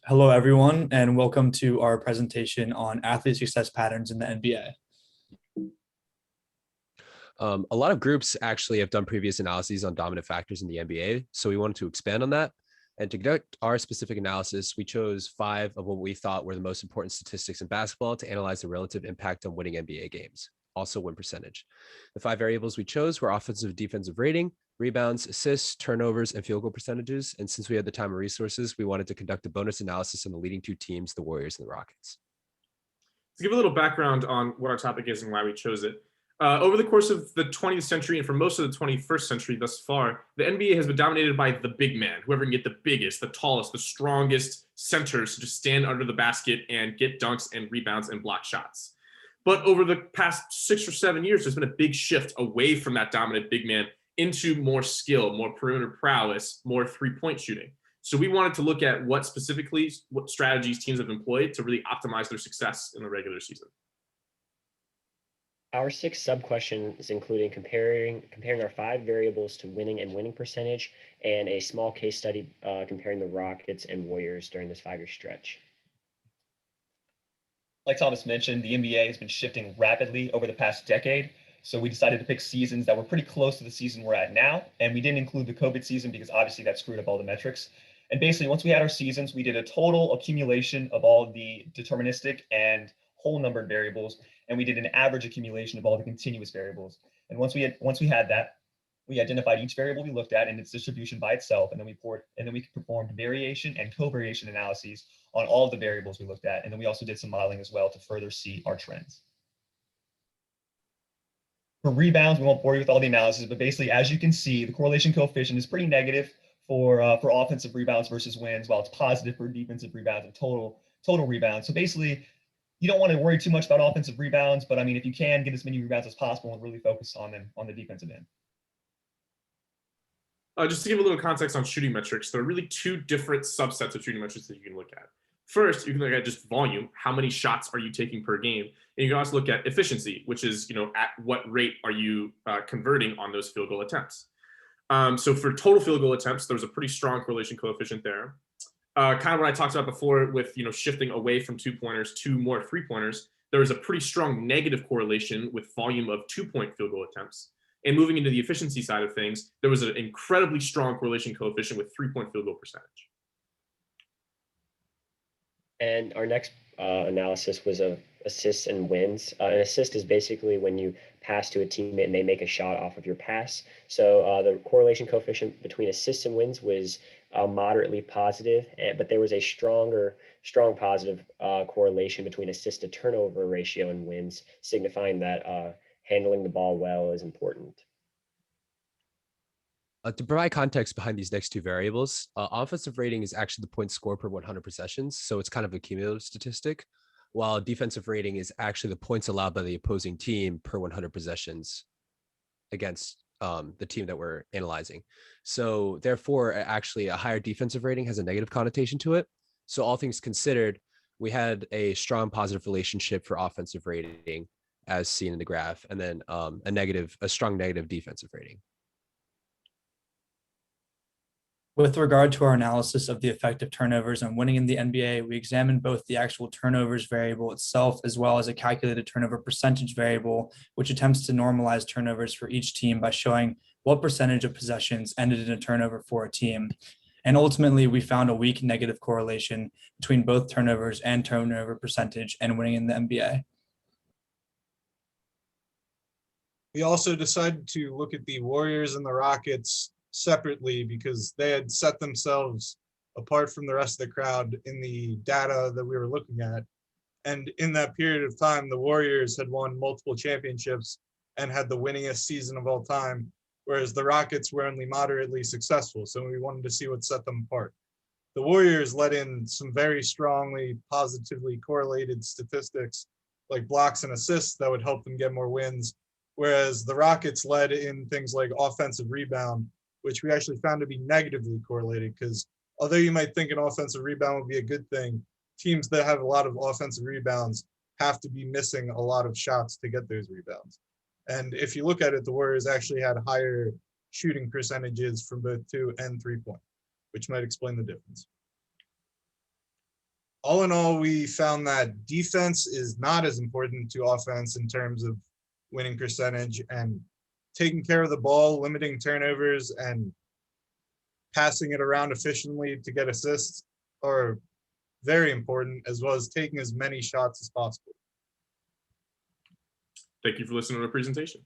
Hello, everyone, and welcome to our presentation on athlete success patterns in the NBA. A lot of groups actually have done previous analyses on dominant factors in the NBA, so we wanted to expand on that. And to conduct our specific analysis, we chose 5 of what we thought were the most important statistics in basketball to analyze the relative impact on winning NBA games, also win percentage. The 5 variables we chose were offensive defensive rating, rebounds, assists, turnovers, and field goal percentages. And since we had the time and resources, we wanted to conduct a bonus analysis on the leading 2 teams, the Warriors and the Rockets. To give a little background on what our topic is and why we chose it, over the course of the 20th century and for most of the 21st century thus far, the NBA has been dominated by the big man, whoever can get the biggest, the tallest, the strongest centers to just stand under the basket and get dunks and rebounds and block shots. But over the past 6 or 7 years, there's been a big shift away from that dominant big man into more skill, more perimeter prowess, more three-point shooting. So we wanted to look at what strategies teams have employed to really optimize their success in the regular season. Our 6 sub-questions including comparing our 5 variables to winning percentage and a small case study comparing the Rockets and Warriors during this 5-year stretch. Like Thomas mentioned, the NBA has been shifting rapidly over the past decade. So we decided to pick seasons that were pretty close to the season we're at now. And we didn't include the COVID season because obviously that screwed up all the metrics. And basically, once we had our seasons, we did a total accumulation of all the deterministic and whole numbered variables, and we did an average accumulation of all the continuous variables. And once we had that, we identified each variable we looked at and its distribution by itself, and then we performed variation and covariation analyses on all of the variables we looked at, and then we also did some modeling as well to further see our trends. For rebounds, we won't bore you with all the analysis, but basically, as you can see, the correlation coefficient is pretty negative for offensive rebounds versus wins, while it's positive for defensive rebounds and total rebounds. So basically, you don't want to worry too much about offensive rebounds, but I mean, if you can get as many rebounds as possible and really focus on them on the defensive end. Just to give a little context on shooting metrics, there are really 2 different subsets of shooting metrics that you can look at. First, you can look at just volume. How many shots are you taking per game? And you can also look at efficiency, which is, at what rate are you converting on those field goal attempts? So for total field goal attempts, there was a pretty strong correlation coefficient there. Kind of what I talked about before with, shifting away from 2-pointers to more 3-pointers, there was a pretty strong negative correlation with volume of 2-point field goal attempts. And moving into the efficiency side of things, there was an incredibly strong correlation coefficient with 3-point field goal percentage. And our next analysis was of assists and wins. An assist is basically when you pass to a teammate and they make a shot off of your pass. So the correlation coefficient between assists and wins was moderately positive, but there was a strong positive correlation between assist to turnover ratio and wins, signifying that handling the ball well is important. To provide context behind these next 2 variables, offensive rating is actually the points scored per 100 possessions, so it's kind of a cumulative statistic, while defensive rating is actually the points allowed by the opposing team per 100 possessions against the team that we're analyzing. So therefore, actually a higher defensive rating has a negative connotation to it. So all things considered, we had a strong positive relationship for offensive rating as seen in the graph, and then a strong negative defensive rating. With regard to our analysis of the effect of turnovers on winning in the NBA, we examined both the actual turnovers variable itself as well as a calculated turnover percentage variable, which attempts to normalize turnovers for each team by showing what percentage of possessions ended in a turnover for a team. And ultimately, we found a weak negative correlation between both turnovers and turnover percentage and winning in the NBA. We also decided to look at the Warriors and the Rockets separately because they had set themselves apart from the rest of the crowd in the data that we were looking at. And in that period of time, the Warriors had won multiple championships and had the winningest season of all time, whereas the Rockets were only moderately successful. So we wanted to see what set them apart. The Warriors let in some very strongly positively correlated statistics like blocks and assists that would help them get more wins, whereas the Rockets led in things like offensive rebound, which we actually found to be negatively correlated, because although you might think an offensive rebound would be a good thing, teams that have a lot of offensive rebounds have to be missing a lot of shots to get those rebounds. And if you look at it, the Warriors actually had higher shooting percentages from both 2 and 3-point, which might explain the difference. all in all, we found that defense is not as important to offense in terms of winning percentage, and taking care of the ball, limiting turnovers, and passing it around efficiently to get assists are very important, as well as taking as many shots as possible. Thank you for listening to the presentation.